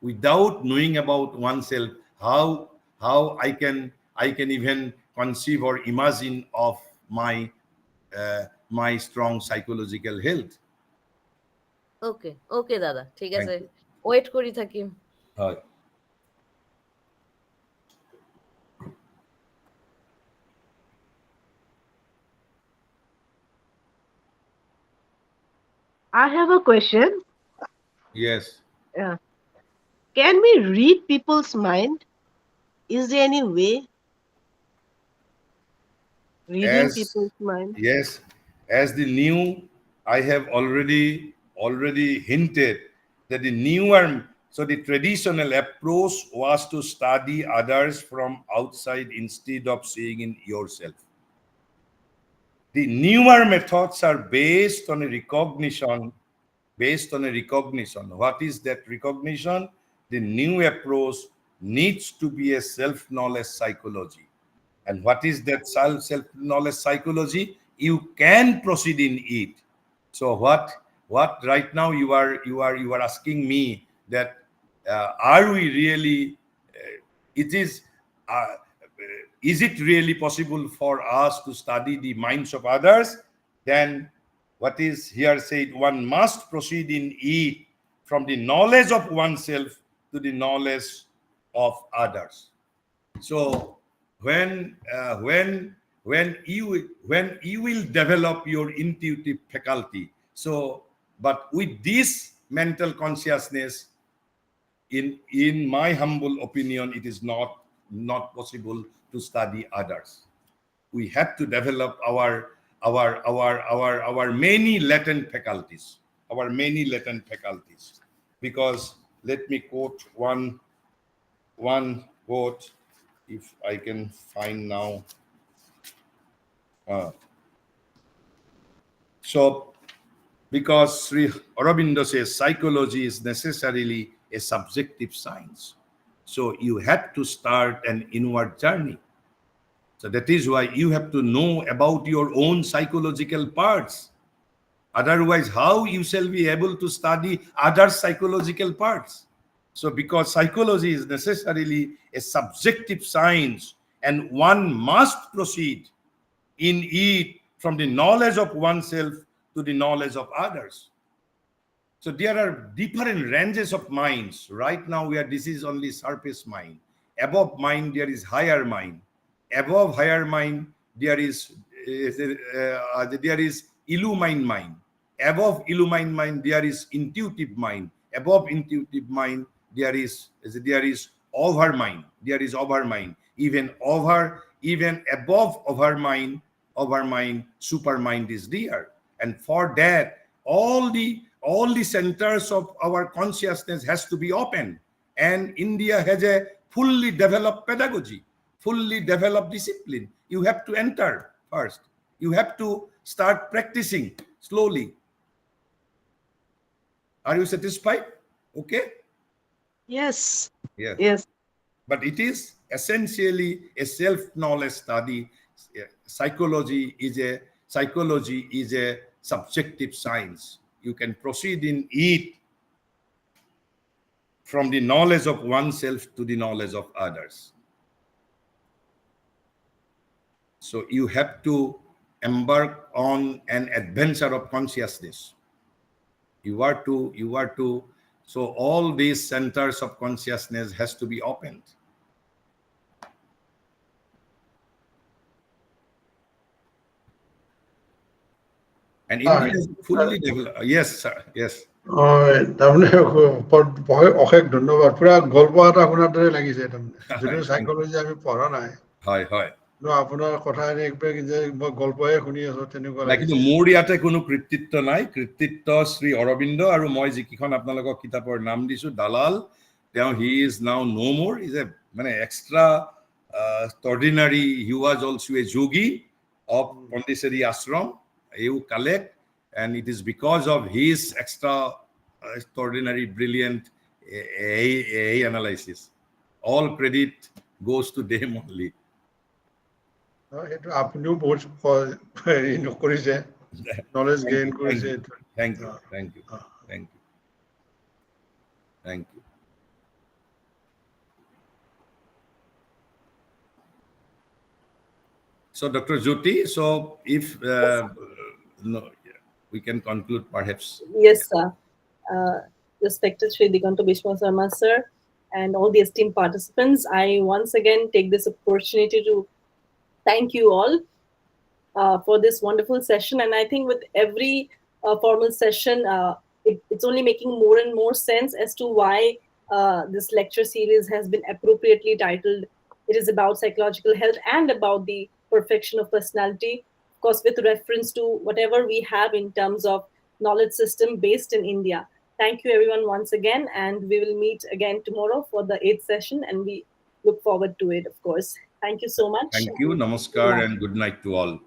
Without knowing about oneself, how I can even conceive or imagine of my strong psychological health. ওকে দাদা, ঠিক আছে, wait করি থাকি। হয়। I have a question. Yes. Can we read people's mind? Is there any way reading people's mind? Yes, as the new, I have already hinted that the newer, so the traditional approach was to study others from outside instead of seeing in yourself. The newer methods are based on a recognition. What is that recognition? The new approach needs to be a self-knowledge psychology. And what is that self-knowledge psychology? You can proceed in it. So what right now you are asking me that are we really? It is it really possible for us to study the minds of others? Then what is here said? One must proceed in it from the knowledge of oneself to the knowledge of others. So when you will develop your intuitive faculty, so but with this mental consciousness, in my humble opinion, it is not possible to study others. We have to develop our many latent faculties, because let me quote one quote, if I can find now. So, because Sri Aurobindo says psychology is necessarily a subjective science. So you have to start an inward journey. So that is why you have to know about your own psychological parts. Otherwise, how you shall be able to study other psychological parts? So because psychology is necessarily a subjective science, and one must proceed in it from the knowledge of oneself to the knowledge of others. So there are different ranges of minds. Right now, this is only surface mind. Above mind, there is higher mind. Above higher mind, there is illumined mind. Above illumined mind, there is intuitive mind. Above intuitive mind, there is over mind. There is over mind. Even above over mind, super mind is there. And for that, all the centers of our consciousness has to be open. And India has a fully developed pedagogy, fully developed discipline. You have to enter first. You have to start practicing slowly. Are you satisfied? Okay? Yes. Yes. Yes. But it is essentially a self-knowledge study. Psychology is a subjective science. You can proceed in it from the knowledge of oneself to the knowledge of others. So you have to embark on an adventure of consciousness. You are to, so all these centers of consciousness has to be opened. And India is fully developed. Yes, sir. Yes. তাৰমানে অশেষ ধন্যবাদ পুৰা গল্প এটা শুনাৰ দৰে লাগিছে তাৰমানে যদিও সাইকোলজি আমি পঢ়া নাই হয় হয় আপোনাৰ কথা মই গল্পহে শুনি আছো তেনেকুৱা লাগিছে কিন্তু মোৰ ইয়াতে কোনো কৃতিত্ব নাই কৃতিত্ব শ্ৰী অৰবিন্দ আৰু মই যিকিখন আপোনালোকক কিতাপৰ নাম দিছো দালাল তেওঁ হি ইজ নাও নো মোৰ ইজ এ মানে extra extraordinary. He was also a yogi of Pondicherry ashram. You collect, and it is because of his extraordinary brilliant analysis. All credit goes to them only. সেইটো আপুনিও বহুত কৰিছে knowledge gain কৰিছে Thank you. So, Dr. Jyoti, so if no, we can conclude perhaps. Yes, sir. Respected Shri Diganto Bishwa Sharma, sir, and all the esteemed participants, I once again take this opportunity to thank you all for this wonderful session. And I think with every formal session, it's only making more and more sense as to why this lecture series has been appropriately titled. It is about psychological health and about the perfection of personality course, with reference to whatever we have in terms of knowledge system based in India. Thank you, everyone, once again, and we will meet again tomorrow for the 8th session, and we look forward to it, of course. Thank you so much. Thank you. Good Namaskar night. and good night to all.